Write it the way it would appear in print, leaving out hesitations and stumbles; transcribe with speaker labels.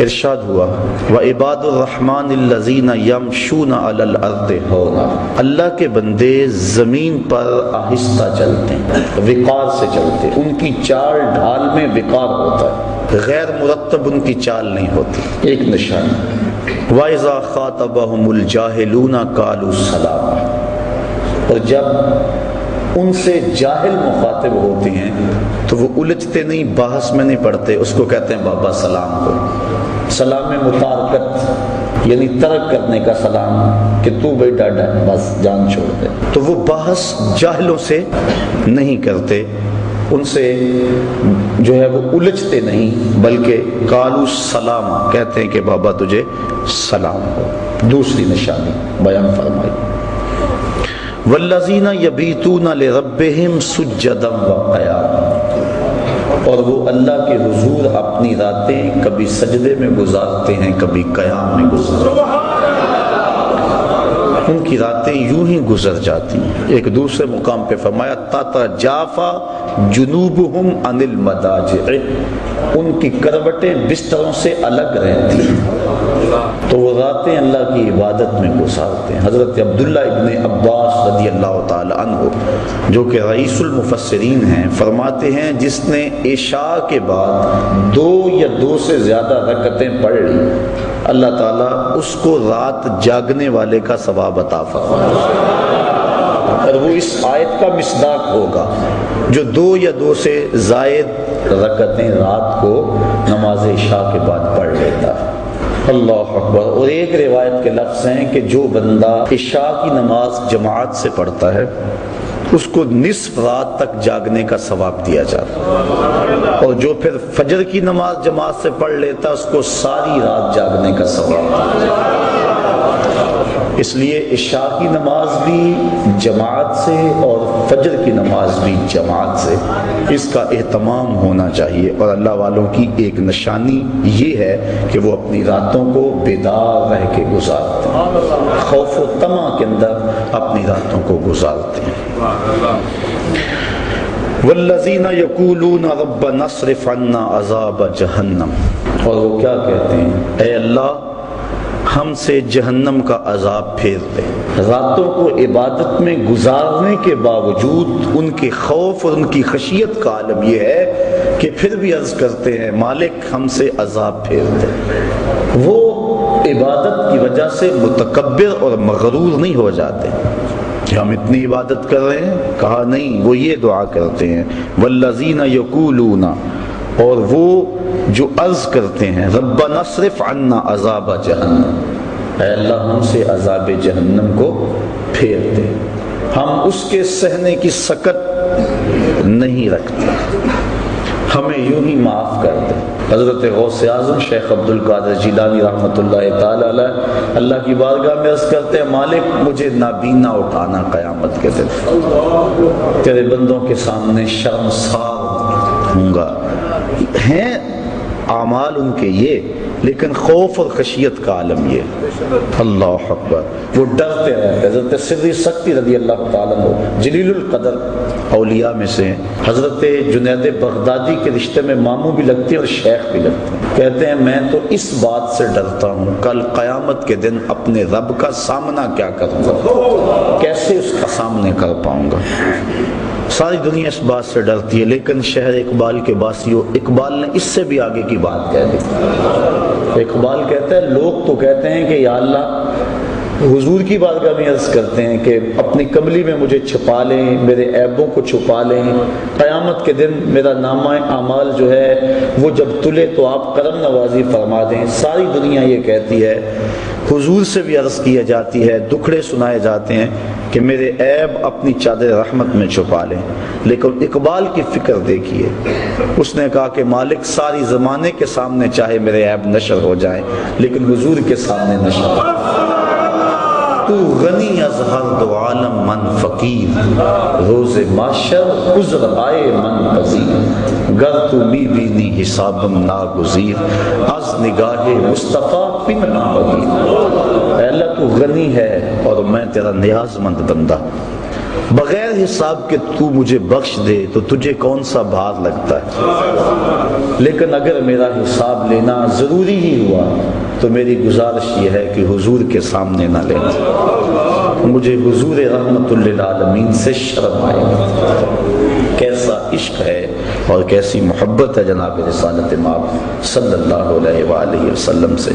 Speaker 1: ارشاد ہوا وعباد الرحمن الذین یمشون علی الارض ہونا، اللہ کے بندے زمین پر آہستہ چلتے ہیں، وقار سے چلتے ہیں، ان کی چال ڈھال میں وقار ہوتا ہے، غیر مرتب ان کی چال نہیں ہوتی، ایک نشانی۔ وَإِذَا خَاطَبَهُمُ الْجَاهِلُونَ قَالُوا سَلَامًا، اور جب ان سے جاہل مخاطب ہوتے ہیں تو وہ الجھتے نہیں، بحث میں نہیں پڑتے، اس کو کہتے ہیں بابا سلام کو۔ سلام متارکت یعنی ترک کرنے کا سلام، کہ تو بھائی ڈاڈا بس جان چھوڑ دے، تو وہ بحث جاہلوں سے نہیں کرتے، ان سے جو ہے وہ الجھتے نہیں، بلکہ قالوا سلام کہتے ہیں کہ بابا تجھے سلام ہو۔ دوسری نشانی بیان فرمائی والذین یبیتون لربہم سجدا وقیاما، اور وہ اللہ کے حضور اپنی راتیں کبھی سجدے میں گزارتے ہیں، کبھی قیام میں گزارتے ہیں، ان کی راتیں یوں ہی گزر جاتی ہیں۔ ایک دوسرے مقام پہ فرمایا تتجافی جنوبہم عن المضاجع، ان کی کروٹیں بستروں سے الگ رہتی ہیں، تو وہ راتیں اللہ کی عبادت میں گزارتے ہیں۔ حضرت عبداللہ ابن عباس رضی اللہ تعالی عنہ جو کہ رئیس المفسرین ہیں، فرماتے ہیں جس نے عشاء کے بعد 2 یا 2 سے زیادہ رکعتیں پڑھ لی، اللہ تعالیٰ اس کو رات جاگنے والے کا ثواب عطا فرمائے، اور وہ اس آیت کا مصداق ہوگا جو 2 یا 2 سے زائد رکعتیں رات کو نماز عشاء کے بعد پڑھ لیتا ہے۔ اللہ اکبر۔ اور ایک روایت کے لفظ ہیں کہ جو بندہ عشاء کی نماز جماعت سے پڑھتا ہے اس کو نصف رات تک جاگنے کا ثواب دیا جاتا ہے، اور جو پھر فجر کی نماز جماعت سے پڑھ لیتا ہے اس کو ساری رات جاگنے کا ثواب دیا جاتا ہے۔ اس لیے عشاء کی نماز بھی جماعت سے اور فجر کی نماز بھی جماعت سے، اس کا اہتمام ہونا چاہیے۔ اور اللہ والوں کی ایک نشانی یہ ہے کہ وہ اپنی راتوں کو بیدار رہ کے گزارتے ہیں، خوف و طمع کے اندر اپنی راتوں کو گزارتے ہیں۔ والذین یقولون ربنا اصرف عنا عذاب جہنم، اور وہ کیا کہتے ہیں، اے اللہ ہم سے جہنم کا عذاب پھیر دے۔ راتوں کو عبادت میں گزارنے کے باوجود ان کے خوف اور ان کی خشیت کا عالم یہ ہے کہ پھر بھی عرض کرتے ہیں مالک ہم سے عذاب پھیر دے۔ وہ عبادت کی وجہ سے متکبر اور مغرور نہیں ہو جاتے کہ ہم اتنی عبادت کر رہے ہیں، کہا نہیں، وہ یہ دعا کرتے ہیں والذین یقولون، اور وہ جو عرض کرتے ہیں ربنا اصرف عنا عذاب جہنم، اے اللہ ہم سے عذاب جہنم کو پھیر دے، ہم اس کے سہنے کی سکت نہیں رکھتے، ہمیں یوں ہی معاف کر دے۔ حضرت غوث اعظم شیخ عبد القادر جیلانی رحمۃ اللہ تعالی علیہ اللہ کی بارگاہ میں عرض کرتے ہیں مالک مجھے نابینا اٹھانا قیامت کے دن، تیرے بندوں کے سامنے شرمسار ہوں گا۔ ہیں اعمال ان کے یہ، لیکن خوف اور خشیت کا عالم یہ۔ اللہ اکبر، وہ ڈرتے رہتے۔ حضرت سری سکتی رضی اللہ تعالیٰ عنہ جلیل القدر اولیاء میں سے، حضرت جنید بغدادی کے رشتے میں ماموں بھی لگتے ہیں اور شیخ بھی لگتے ہیں، کہتے ہیں میں تو اس بات سے ڈرتا ہوں کل قیامت کے دن اپنے رب کا سامنا کیا کروں گا، کیسے اس کا سامنے کر پاؤں گا۔ ساری دنیا اس بات سے ڈرتی ہے، لیکن شہر اقبال کے باسیوں، اقبال نے اس سے بھی آگے کی بات کہہ دی۔ اقبال کہتا ہے لوگ تو کہتے ہیں کہ یا اللہ حضور کی بارگاہ میں عرض کرتے ہیں کہ اپنی کملی میں مجھے چھپا لیں، میرے عیبوں کو چھپا لیں، قیامت کے دن میرا نامہ اعمال جو ہے وہ جب تلے تو آپ کرم نوازی فرما دیں۔ ساری دنیا یہ کہتی ہے، حضور سے بھی عرض کیا جاتی ہے، دکھڑے سنائے جاتے ہیں کہ میرے عیب اپنی چادر رحمت میں چھپا لیں، لیکن اقبال کی فکر دیکھیے، اس نے کہا کہ مالک ساری زمانے کے سامنے چاہے میرے عیب نشر ہو جائیں لیکن حضور کے سامنے نشر ہو۔ تو غنی از ہر دو عالم من فقیر، روز معاشر عذر آئے من پذیر، گر تو می بینی حسابم ناگزیر، از نگاہ مصطفیٰ پنہاں بگیر۔ اے اللہ تو غنی ہے اور میں تیرا نیاز مند بندہ، بغیر حساب کے تو مجھے بخش دے تو تجھے کون سا بھار لگتا ہے۔ لیکن اگر میرا حساب لینا ضروری ہی ہوا تو میری گزارش یہ ہے کہ حضور کے سامنے نہ لینا، مجھے حضور رحمت للعالمین سے شرم آئے گا۔ کیسا عشق ہے اور کیسی محبت ہے جناب رسالت مآب صلی اللہ علیہ وآلہ وسلم سے۔